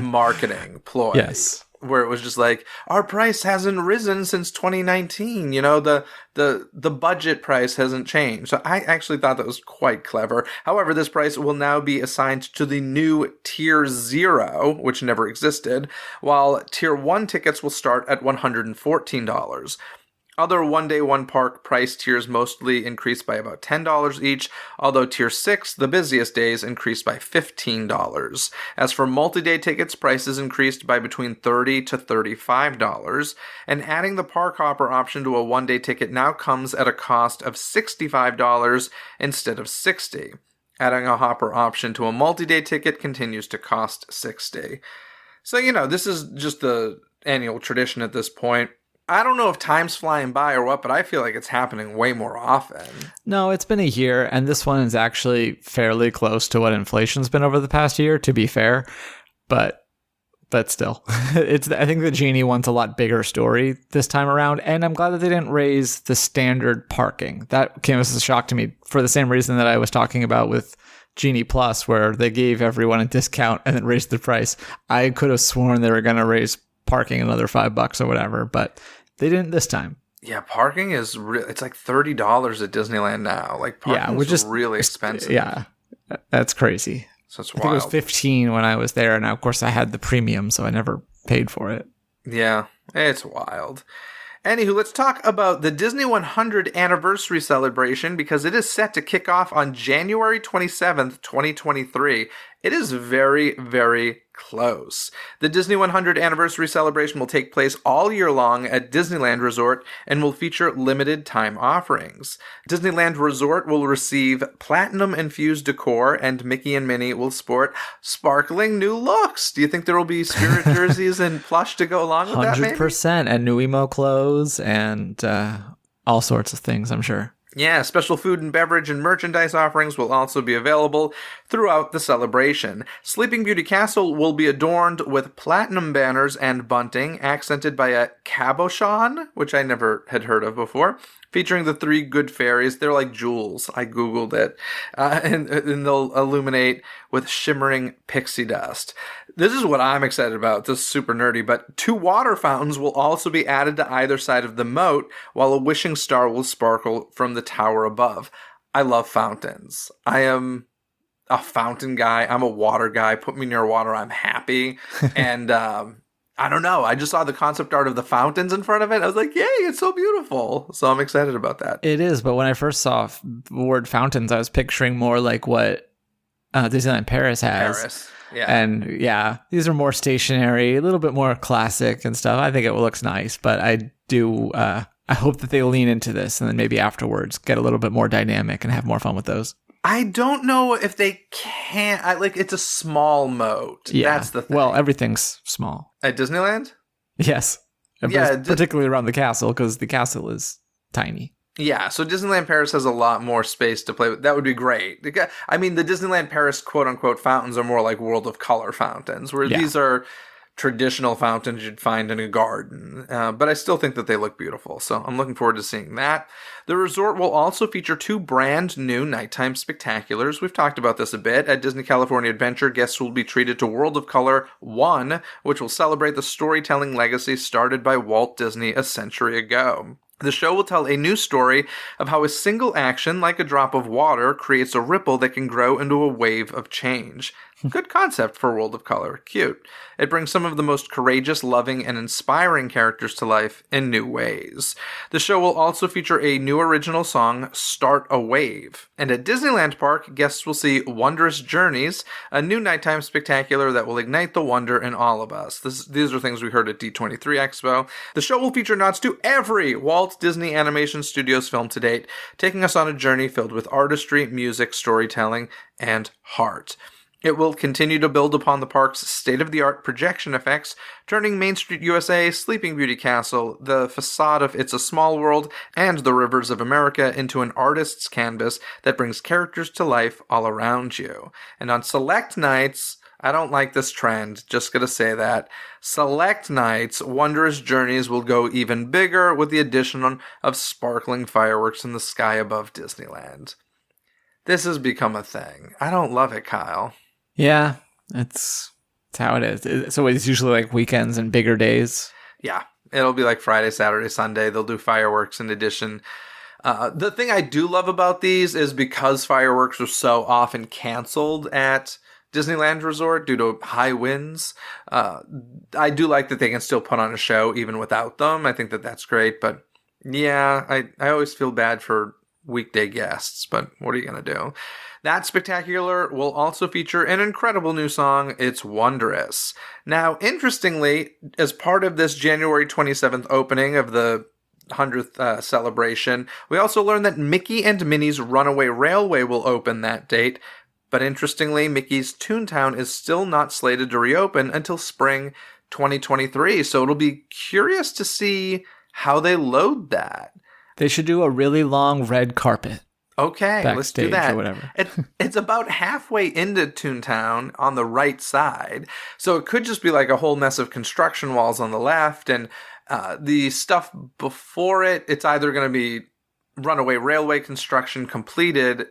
marketing ploy. Yes. Where it was just like, our price hasn't risen since 2019. The budget price hasn't changed. So I actually thought that was quite clever. However, this price will now be assigned to the new Tier 0, which never existed, while Tier 1 tickets will start at $114. Other one-day, one-park price tiers mostly increased by about $10 each, although Tier 6, the busiest days, increased by $15. As for multi-day tickets, prices increased by between $30 to $35, and adding the park hopper option to a one-day ticket now comes at a cost of $65 instead of $60. Adding a hopper option to a multi-day ticket continues to cost $60. So, this is just the annual tradition at this point. I don't know if time's flying by or what, but I feel like it's happening way more often. No, it's been a year, and this one is actually fairly close to what inflation's been over the past year, to be fair. But still, I think the Genie one's a lot bigger story this time around, and I'm glad that they didn't raise the standard parking. That came as a shock to me for the same reason that I was talking about with Genie Plus, where they gave everyone a discount and then raised the price. I could have sworn they were going to raise parking another $5 or whatever, but they didn't this time. Yeah, parking is it's like $30 at Disneyland now. Like Yeah, parking we're is just really expensive. Yeah, that's crazy. So it's I think it was wild. 15 when I was there, and of course I had the premium, so I never paid for it. Yeah, it's wild. Anywho, let's talk about the Disney 100 anniversary celebration because it is set to kick off on January 27th, 2023. It is very, very close. The Disney 100 anniversary celebration will take place all year long at Disneyland Resort and will feature limited time offerings. Disneyland Resort will receive platinum-infused decor, and Mickey and Minnie will sport sparkling new looks. Do you think there will be spirit jerseys and plush to go along with that, maybe? 100%, and new emo clothes and all sorts of things, I'm sure. Yeah, special food and beverage and merchandise offerings will also be available throughout the celebration. Sleeping Beauty Castle will be adorned with platinum banners and bunting, accented by a cabochon, which I never had heard of before, featuring the three good fairies. They're like jewels. I googled it. And they'll illuminate with shimmering pixie dust. This is what I'm excited about. This is super nerdy, but 2 water fountains will also be added to either side of the moat, while a wishing star will sparkle from the tower above. I love fountains. I am a fountain guy. I'm a water guy. Put me near water, I'm happy. And I don't know. I just saw the concept art of the fountains in front of it. I was like, yay, it's so beautiful. So I'm excited about that. It is, but when I first saw the word fountains, I was picturing more like what Disneyland Paris has. Paris. Yeah. And yeah, these are more stationary, a little bit more classic and stuff. I think it looks nice, but I do, I hope that they lean into this and then maybe afterwards get a little bit more dynamic and have more fun with those. I don't know if they can. It's a small moat. Yeah. That's the thing. Well, everything's small. At Disneyland? Yes. Yeah, Particularly around the castle, because the castle is tiny. Yeah, so Disneyland Paris has a lot more space to play with. That would be great. I mean, the Disneyland Paris quote-unquote fountains are more like World of Color fountains, where these are traditional fountains you'd find in a garden. But I still think that they look beautiful, so I'm looking forward to seeing that. The resort will also feature 2 brand new nighttime spectaculars. We've talked about this a bit. At Disney California Adventure, guests will be treated to World of Color 1, which will celebrate the storytelling legacy started by Walt Disney a century ago. The show will tell a new story of how a single action, like a drop of water, creates a ripple that can grow into a wave of change. Good concept for World of Color. Cute. It brings some of the most courageous, loving, and inspiring characters to life in new ways. The show will also feature a new original song, Start a Wave. And at Disneyland Park, guests will see Wondrous Journeys, a new nighttime spectacular that will ignite the wonder in all of us. These are things we heard at D23 Expo. The show will feature nods to every Walt Disney Animation Studios film to date, taking us on a journey filled with artistry, music, storytelling, and heart. It will continue to build upon the park's state-of-the-art projection effects, turning Main Street USA, Sleeping Beauty Castle, the facade of It's a Small World, and the Rivers of America into an artist's canvas that brings characters to life all around you. And on select nights, I don't like this trend, just gonna say that. Select nights, Wondrous Journeys will go even bigger with the addition of sparkling fireworks in the sky above Disneyland. This has become a thing. I don't love it, Kyle. Yeah, it's how it is. So it's usually like weekends and bigger days. Yeah, it'll be like Friday, Saturday, Sunday. They'll do fireworks in addition. The thing I do love about these is because fireworks are so often canceled at Disneyland Resort due to high winds. I do like that they can still put on a show even without them. I think that that's great. But yeah, I always feel bad for weekday guests, but what are you going to do? That spectacular will also feature an incredible new song, It's Wondrous. Now, interestingly, as part of this January 27th opening of the 100th celebration, we also learned that Mickey and Minnie's Runaway Railway will open that date. But interestingly, Mickey's Toontown is still not slated to reopen until spring 2023. So it'll be curious to see how they load that. They should do a really long red carpet. Okay, let's do backstage that. or whatever. It's about halfway into Toontown on the right side. So it could just be like a whole mess of construction walls on the left. And the stuff before it, it's either going to be Runaway Railway construction completed,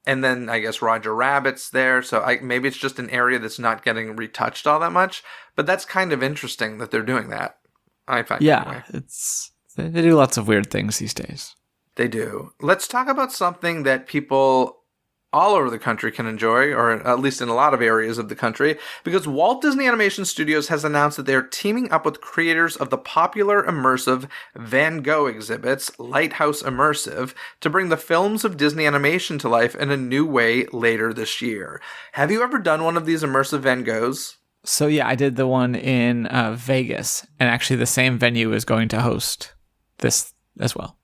and then I guess Roger Rabbit's there. So maybe it's just an area that's not getting retouched all that much. But that's kind of interesting that they're doing that. I find Yeah, it's They do lots of weird things these days. They do. Let's talk about something that people all over the country can enjoy, or at least in a lot of areas of the country, because Walt Disney Animation Studios has announced that they are teaming up with creators of the popular immersive Van Gogh exhibits, Lighthouse Immersive, to bring the films of Disney animation to life in a new way later this year. Have you ever done one of these immersive Van Goghs? So yeah, I did the one in Vegas, and actually the same venue is going to host this as well.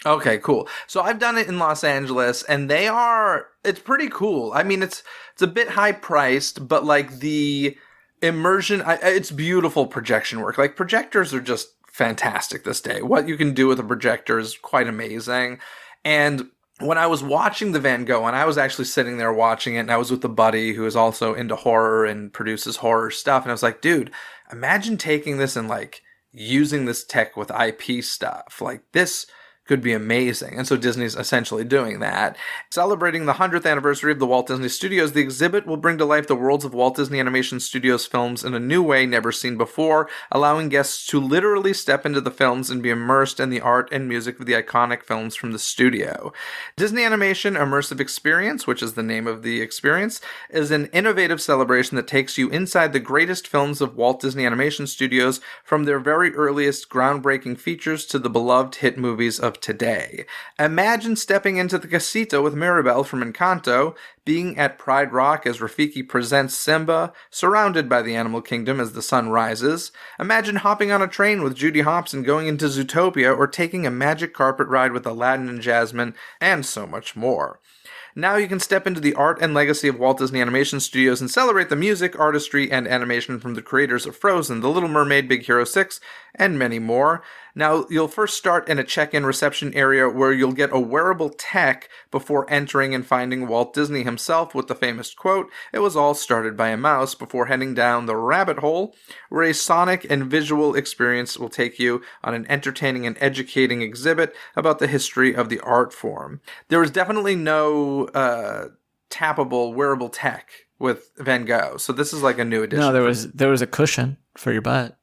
Okay, cool. So I've done it in Los Angeles, and it's pretty cool. I mean, it's a bit high priced, but like the immersion, it's beautiful projection work. Like projectors are just fantastic this day. What you can do with a projector is quite amazing. And when I was watching the Van Gogh, and I was actually sitting there watching it, and I was with a buddy who is also into horror and produces horror stuff, and I was like, dude, imagine taking this and like using this tech with IP stuff. Like this could be amazing. And so Disney's essentially doing that. Celebrating the 100th anniversary of the Walt Disney Studios, the exhibit will bring to life the worlds of Walt Disney Animation Studios films in a new way never seen before, allowing guests to literally step into the films and be immersed in the art and music of the iconic films from the studio. Disney Animation Immersive Experience, which is the name of the experience, is an innovative celebration that takes you inside the greatest films of Walt Disney Animation Studios, from their very earliest groundbreaking features to the beloved hit movies of today. Imagine stepping into the casita with Mirabel from Encanto, being at Pride Rock as Rafiki presents Simba, surrounded by the animal kingdom as the sun rises. Imagine hopping on a train with Judy Hopps and going into Zootopia, or taking a magic carpet ride with Aladdin and Jasmine, and so much more. Now you can step into the art and legacy of Walt Disney Animation Studios and celebrate the music, artistry, and animation from the creators of Frozen, The Little Mermaid, Big Hero 6, and many more. Now, you'll first start in a check-in reception area where you'll get a wearable tech before entering and finding Walt Disney himself with the famous quote, "It was all started by a mouse," before heading down the rabbit hole, where a sonic and visual experience will take you on an entertaining and educating exhibit about the history of the art form. There was definitely no tappable wearable tech with Van Gogh, so this is like a new addition. No, there was a cushion for your butt.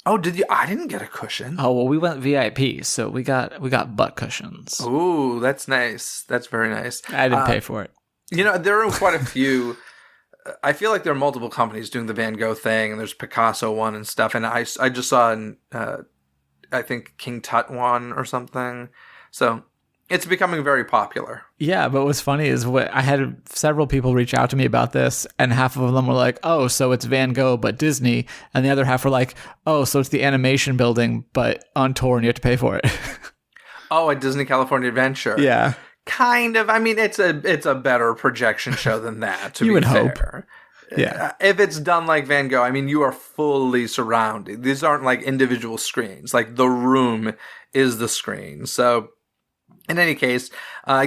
Oh, did you? I didn't get a cushion. Oh, well, we went VIP, so we got butt cushions. Ooh, that's nice. That's very nice. I didn't pay for it. You know, there are quite a few. I feel like there are multiple companies doing the Van Gogh thing, and there's Picasso one and stuff. And I just saw, I think King Tut one or something. So it's becoming very popular. Yeah, but what's funny is I had several people reach out to me about this, and half of them were like, "Oh, so it's Van Gogh but Disney," and the other half were like, "Oh, so it's the animation building but on tour and you have to pay for it." Oh, a Disney California Adventure. Yeah, kind of. I mean, it's a better projection show than that. To you be would fair. Hope. Yeah, if it's done like Van Gogh, I mean, you are fully surrounded. These aren't like individual screens. Like the room is the screen. So in any case,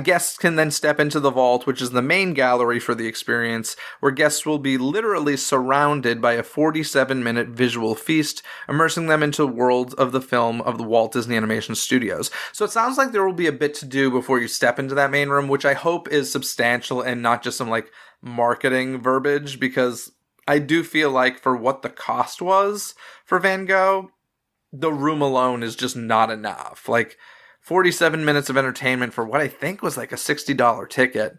guests can then step into the vault, which is the main gallery for the experience, where guests will be literally surrounded by a 47-minute visual feast, immersing them into worlds of the film of the Walt Disney Animation Studios. So it sounds like there will be a bit to do before you step into that main room, which I hope is substantial and not just some like marketing verbiage, because I do feel like for what the cost was for Van Gogh, the room alone is just not enough. Like 47 minutes of entertainment for what I think was like a $60 ticket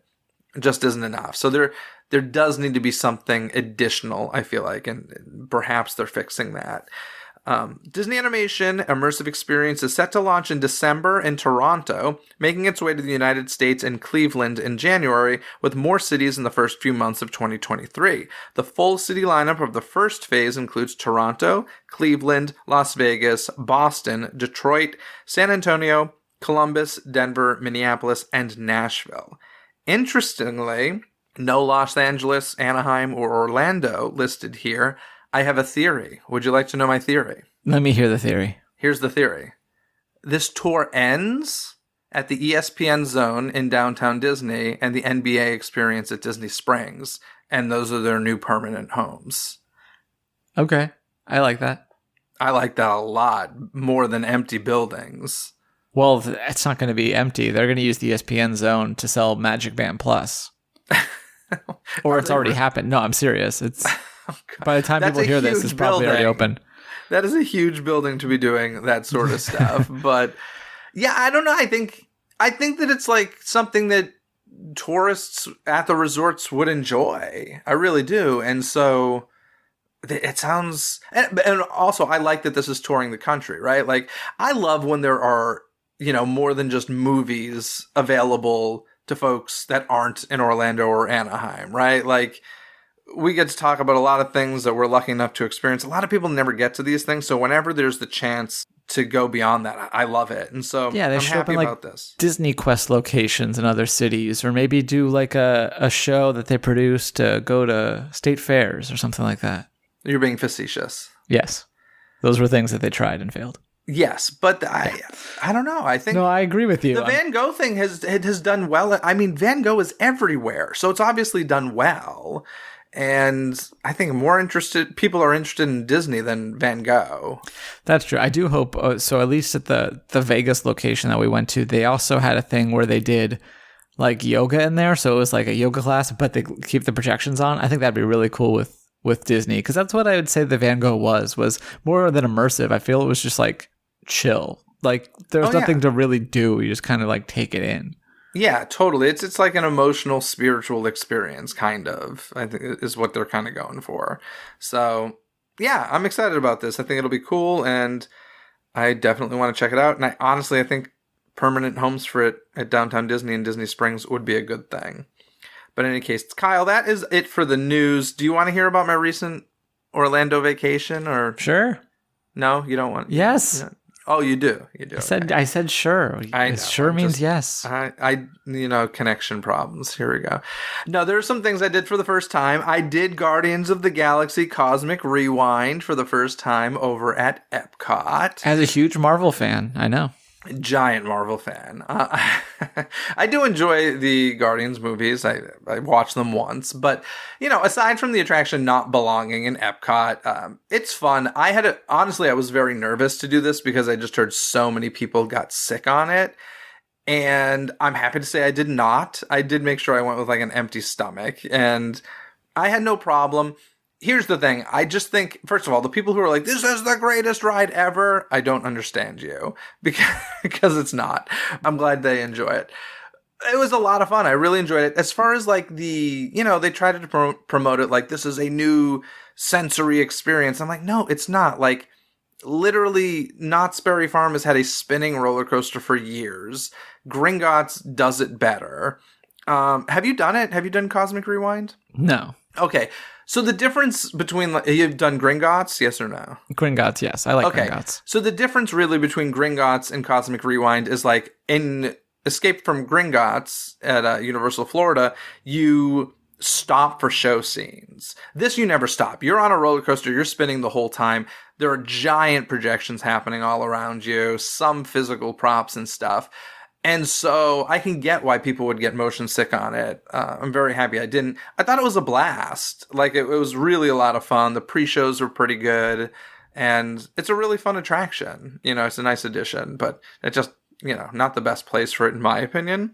just isn't enough. So there does need to be something additional, I feel like, and perhaps they're fixing that. Disney Animation Immersive Experience is set to launch in December in Toronto, making its way to the United States and Cleveland in January, with more cities in the first few months of 2023. The full city lineup of the first phase includes Toronto, Cleveland, Las Vegas, Boston, Detroit, San Antonio, Columbus, Denver, Minneapolis, and Nashville. Interestingly, no Los Angeles, Anaheim, or Orlando listed here. I have a theory. Would you like to know my theory? Let me hear the theory. Here's the theory. This tour ends at the ESPN Zone in downtown Disney and the NBA Experience at Disney Springs, and those are their new permanent homes. Okay, I like that. I like that a lot, more than empty buildings. Well, it's not going to be empty. They're going to use the ESPN Zone to sell Magic Band Plus. Or it's already happened. No, I'm serious. It's... By the time people hear this, it's probably already open. That is a huge building to be doing that sort of stuff. But yeah, I don't know. I think that it's like something that tourists at the resorts would enjoy. I really do. And so it sounds, and also I like that this is touring the country, right? Like I love when there are, more than just movies available to folks that aren't in Orlando or Anaheim, right? Like we get to talk about a lot of things that we're lucky enough to experience. A lot of people never get to these things. So whenever there's the chance to go beyond that, I love it. And so yeah, they I'm show up happy in about like this. Disney Quest locations in other cities, or maybe do like a show that they produce to go to state fairs or something like that. You're being facetious. Yes. Those were things that they tried and failed. Yes, but I don't know. I think No, I agree with you. the Van Gogh thing has done well. I mean, Van Gogh is everywhere, so it's obviously done well. And I think people are interested in Disney than Van Gogh. That's true. I do hope, so at least at the Vegas location that we went to, they also had a thing where they did like yoga in there. So it was like a yoga class, but they keep the projections on. I think that'd be really cool with Disney, because that's what I would say the Van Gogh was more than immersive. I feel it was just like chill. Like there's nothing to really do. You just kind of like take it in. Yeah, totally. It's like an emotional, spiritual experience, kind of, I think is what they're kind of going for. So yeah, I'm excited about this. I think it'll be cool, and I definitely want to check it out. And I think permanent homes for it at Downtown Disney and Disney Springs would be a good thing. But in any case, Kyle, that is it for the news. Do you want to hear about my recent Orlando vacation, or Sure? No, you don't want. Yes. No. Oh, you do. You do. I said sure. I know. Sure means yes. I connection problems. Here we go. No, there are some things I did for the first time. I did Guardians of the Galaxy Cosmic Rewind for the first time over at Epcot. As a huge Marvel fan, I know. Giant Marvel fan. I do enjoy the Guardians movies. I watched them once, but aside from the attraction not belonging in Epcot, it's fun. Honestly, I was very nervous to do this because I just heard so many people got sick on it, and I'm happy to say I did not. I did make sure I went with like an empty stomach, and I had no problem. Here's the thing. I just think, first of all, the people who are like, this is the greatest ride ever, I don't understand you, because it's not. I'm glad they enjoy it. It was a lot of fun. I really enjoyed it. As far as like they tried to promote it like this is a new sensory experience. I'm like, no, it's not. Like, literally, Knott's Berry Farm has had a spinning roller coaster for years. Gringotts does it better. Have you done it? Have you done Cosmic Rewind? No. Okay. So the difference between, you've done Gringotts, yes or no? Gringotts, yes. I like Gringotts. So the difference really between Gringotts and Cosmic Rewind is like in Escape from Gringotts at Universal Florida, you stop for show scenes. This you never stop. You're on a roller coaster, you're spinning the whole time. There are giant projections happening all around you, some physical props and stuff. And so I can get why people would get motion sick on it. I'm very happy I didn't. I thought it was a blast. Like, it was really a lot of fun. The pre-shows were pretty good. And it's a really fun attraction. It's a nice addition. But it just, not the best place for it in my opinion.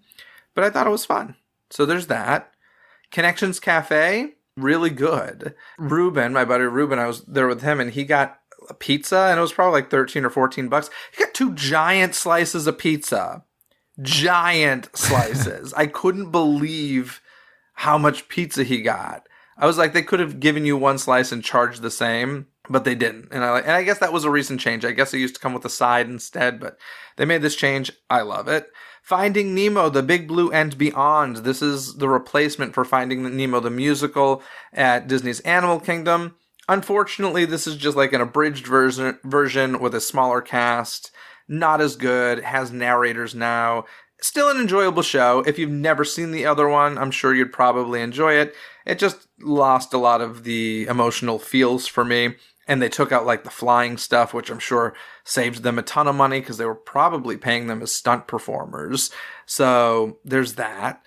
But I thought it was fun. So there's that. Connections Cafe, really good. Ruben, my buddy Ruben, I was there with him, and he got a pizza. And it was probably like $13 or $14. He got 2 giant slices of pizza. Giant slices. I couldn't believe how much pizza he got. I was like, they could have given you 1 slice and charged the same, but they didn't. And I guess that was a recent change. I guess it used to come with a side instead, but they made this change. I love it. Finding Nemo, The Big Blue and Beyond. This is the replacement for Finding Nemo, the musical at Disney's Animal Kingdom. Unfortunately, this is just like an abridged version with a smaller cast. Not as good, has narrators now. Still an enjoyable show. If you've never seen the other one, I'm sure you'd probably enjoy it. It just lost a lot of the emotional feels for me. And they took out like the flying stuff, which I'm sure saved them a ton of money because they were probably paying them as stunt performers. So there's that.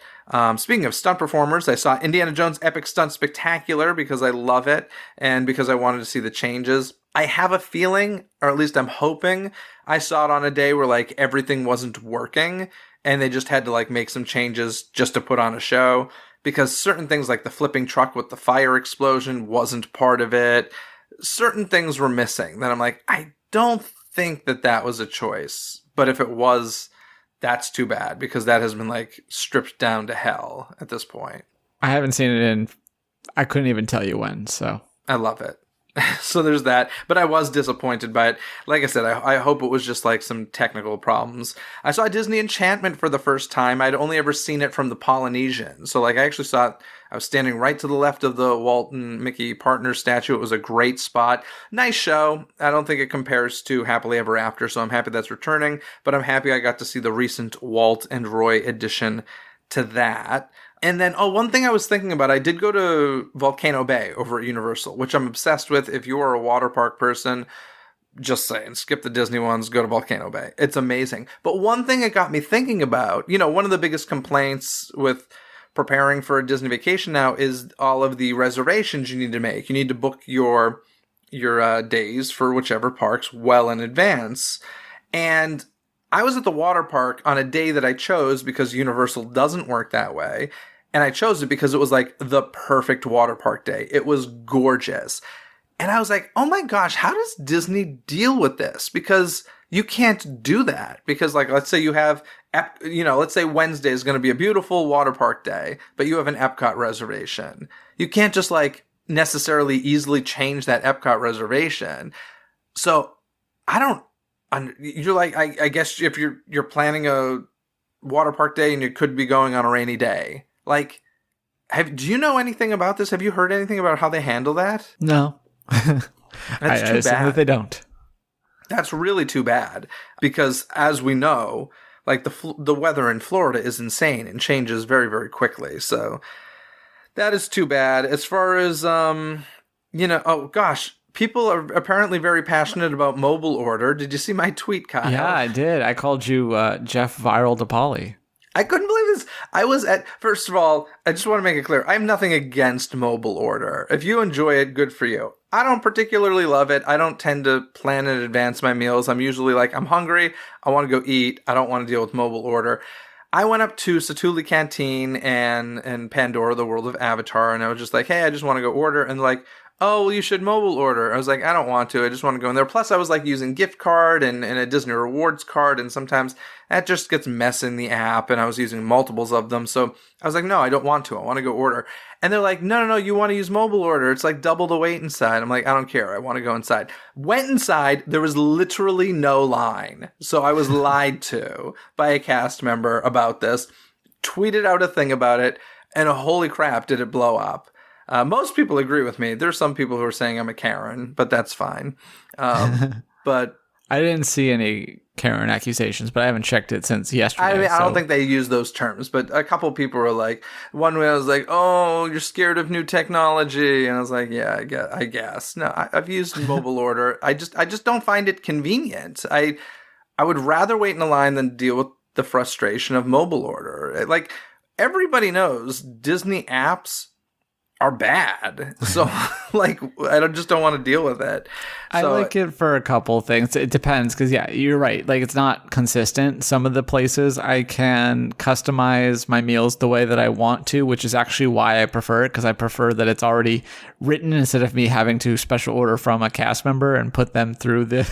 Speaking of stunt performers, I saw Indiana Jones Epic Stunt Spectacular because I love it and because I wanted to see the changes. I have a feeling, or at least I'm hoping, I saw it on a day where like everything wasn't working and they just had to like make some changes just to put on a show, because certain things like the flipping truck with the fire explosion wasn't part of it. certain things were missing that I'm like, I don't think that was a choice. But if it was, that's too bad, because that has been like stripped down to hell at this point. I haven't seen it in, I couldn't even tell you when, so. I love it. So there's that, but I was disappointed by it. Like I said, I hope it was just like some technical problems. I saw Disney Enchantment for the first time. I'd only ever seen it from the Polynesian. So like I actually saw it, I was standing right to the left of the Walt and Mickey partner statue. It was a great spot. Nice show. I don't think it compares to Happily Ever After, so I'm happy that's returning, but I'm happy I got to see the recent Walt and Roy edition to that. And then, one thing I was thinking about, I did go to Volcano Bay over at Universal, which I'm obsessed with. If you are a water park person, just saying, skip the Disney ones, go to Volcano Bay. It's amazing. But one thing it got me thinking about, one of the biggest complaints with preparing for a Disney vacation now is all of the reservations you need to make. You need to book your days for whichever parks well in advance. And I was at the water park on a day that I chose because Universal doesn't work that way. And I chose it because it was like the perfect water park day. It was gorgeous. And I was like, oh my gosh, how does Disney deal with this? Because you can't do that. Because like, let's say you have, let's say Wednesday is going to be a beautiful water park day, but you have an Epcot reservation. You can't just like necessarily easily change that Epcot reservation. So you're like, I guess if you're planning a water park day and you could be going on a rainy day, like, do you know anything about this? Have you heard anything about how they handle that? No. That's I too assume bad. that they don't. That's really too bad, because as we know, like the weather in Florida is insane and changes very, very quickly. So that is too bad. As far as, oh gosh, people are apparently very passionate about mobile order. Did you see my tweet, Kyle? Yeah, I did. I called you Jeff Viral DePauli. I couldn't believe this. First of all, I just want to make it clear, I have nothing against mobile order. If you enjoy it, good for you. I don't particularly love it. I don't tend to plan in advance my meals. I'm usually like, I'm hungry, I want to go eat, I don't want to deal with mobile order. I went up to Satuli Canteen and Pandora, the World of Avatar, and I was just like, hey, I just want to go order. And like, oh, well, you should mobile order. I was like, I don't want to. I just want to go in there. Plus, I was like using gift card and a Disney Rewards card, and sometimes that just gets messy in the app, and I was using multiples of them. So I was like, no, I don't want to. I want to go order. And they're like, no, you want to use mobile order. It's like double the wait inside. I'm like, I don't care. I want to go inside. Went inside. There was literally no line. So I was lied to by a cast member about this, tweeted out a thing about it, and holy crap, did it blow up. Most people agree with me. There's some people who are saying I'm a Karen, but that's fine. But I didn't see any Karen accusations, but I haven't checked it since yesterday. I don't think they use those terms, but a couple people were like, one way I was like, oh, you're scared of new technology. And I was like, yeah, I guess. No, I've used mobile order. I just don't find it convenient. I would rather wait in a line than deal with the frustration of mobile order. Like, everybody knows Disney apps are bad. So like, I just don't want to deal with it. So, I like it for a couple things. It depends, because yeah, you're right. Like, it's not consistent. Some of the places I can customize my meals the way that I want to, which is actually why I prefer it, because I prefer that it's already written instead of me having to special order from a cast member and put them through the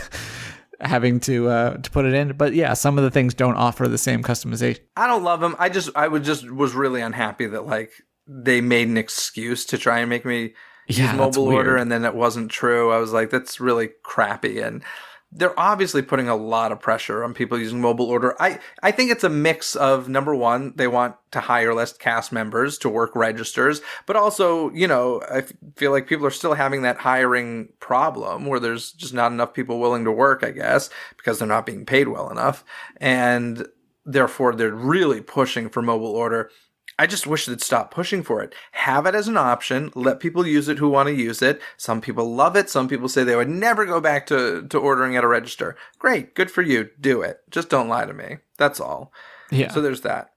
having to put it in. But yeah, some of the things don't offer the same customization. I don't love them. I was really unhappy that like they made an excuse to try and make me use mobile order, and then it wasn't true. I was like, that's really crappy. And they're obviously putting a lot of pressure on people using mobile order. I think it's a mix of, number one, they want to hire less cast members to work registers, but also, I feel like people are still having that hiring problem where there's just not enough people willing to work, I guess, because they're not being paid well enough. And therefore, they're really pushing for mobile order. I just wish they'd stop pushing for it. Have it as an option. Let people use it who want to use it. Some people love it. Some people say they would never go back to ordering at a register. Great. Good for you. Do it. Just don't lie to me. That's all. Yeah. So there's that.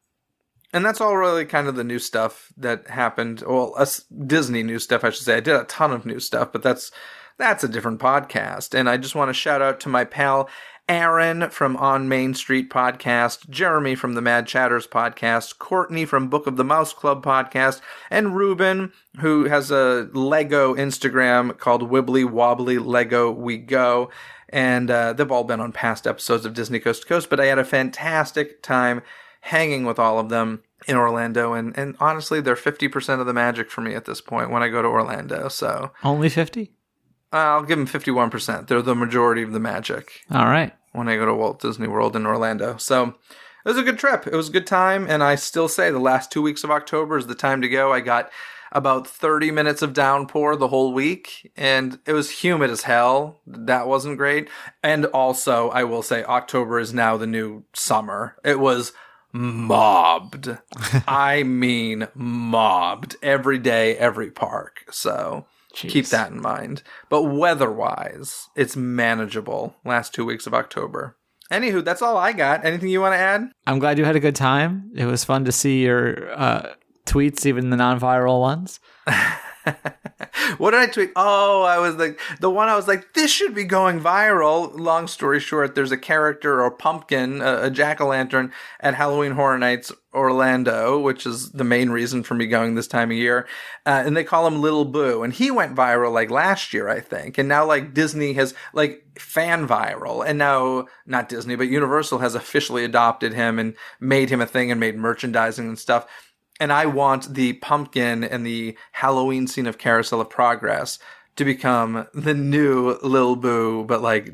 And that's all really kind of the new stuff that happened. Well, Disney new stuff, I should say. I did a ton of new stuff, but that's a different podcast. And I just want to shout out to my pal, Aaron from On Main Street podcast, Jeremy from the Mad Chatters podcast, Courtney from Book of the Mouse Club podcast, and Ruben, who has a Lego Instagram called Wibbly Wobbly Lego We Go. And they've all been on past episodes of Disney Coast to Coast, but I had a fantastic time hanging with all of them in Orlando, and honestly, they're 50% of the magic for me at this point when I go to Orlando. So Only 50? I'll give them 51%. They're the majority of the magic. All right. When I go to Walt Disney World in Orlando. So it was a good trip. It was a good time, and I still say the last 2 weeks of October is the time to go. I got about 30 minutes of downpour the whole week, and it was humid as hell. That wasn't great. And also, I will say, October is now the new summer. It was mobbed. I mean mobbed. Every day, every park. So Jeez. Keep that in mind. But weather-wise, it's manageable last 2 weeks of October. Anywho, that's all I got. Anything you want to add? I'm glad you had a good time. It was fun to see your tweets, even the non-viral ones. What did I tweet? Oh, I was like, the one I was like, this should be going viral. Long story short, there's a character or pumpkin, a jack-o'-lantern at Halloween Horror Nights Orlando, which is the main reason for me going this time of year. And they call him Little Boo. And he went viral like last year, I think. And now like Disney has like fan viral. And now not Disney, but Universal has officially adopted him and made him a thing and made merchandising and stuff. And I want the pumpkin and the Halloween scene of Carousel of Progress to become the new Lil Boo, but like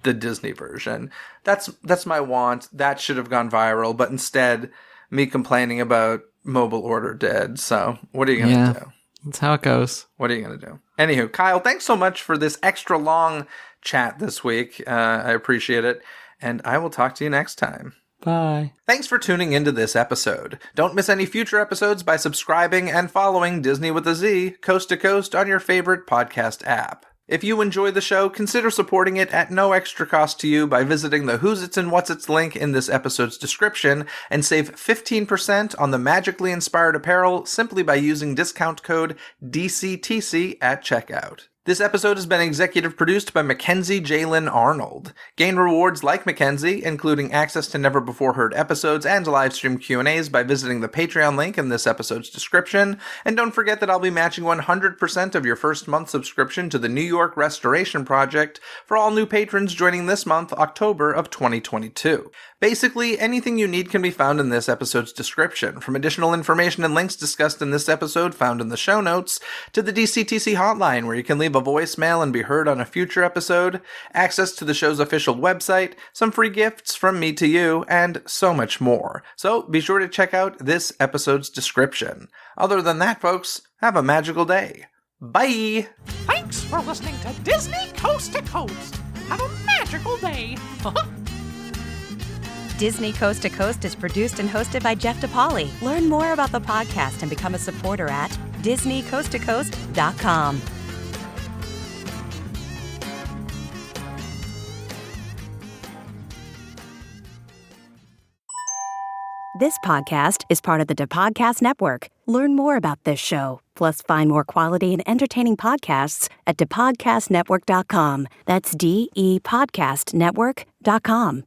the Disney version. That's my want. That should have gone viral, but instead, me complaining about mobile order did. So what are you going to do? That's how it goes. What are you going to do? Anywho, Kyle, thanks so much for this extra long chat this week. I appreciate it. And I will talk to you next time. Bye. Thanks for tuning into this episode. Don't miss any future episodes by subscribing and following Disney with a Z, Coast to Coast, on your favorite podcast app. If you enjoy the show, consider supporting it at no extra cost to you by visiting the Who's It's and What's It's link in this episode's description and save 15% on the magically inspired apparel simply by using discount code DCTC at checkout. This episode has been executive produced by Mackenzie Jalen Arnold. Gain rewards like Mackenzie, including access to never-before-heard episodes and live-stream Q&As by visiting the Patreon link in this episode's description. And don't forget that I'll be matching 100% of your first month subscription to the New York Restoration Project for all new patrons joining this month, October of 2022. Basically, anything you need can be found in this episode's description, from additional information and links discussed in this episode found in the show notes, to the DCTC hotline where you can leave a voicemail and be heard on a future episode, access to the show's official website, some free gifts from me to you, and so much more. So be sure to check out this episode's description. Other than that, folks, have a magical day. Bye! Thanks for listening to Disney Coast to Coast. Have a magical day. Disney Coast to Coast is produced and hosted by Jeff DePauli. Learn more about the podcast and become a supporter at DisneyCoastToCoast.com. This podcast is part of the DePodcast Network. Learn more about this show, plus find more quality and entertaining podcasts at DePodcastNetwork.com. That's DEPodcastNetwork.com.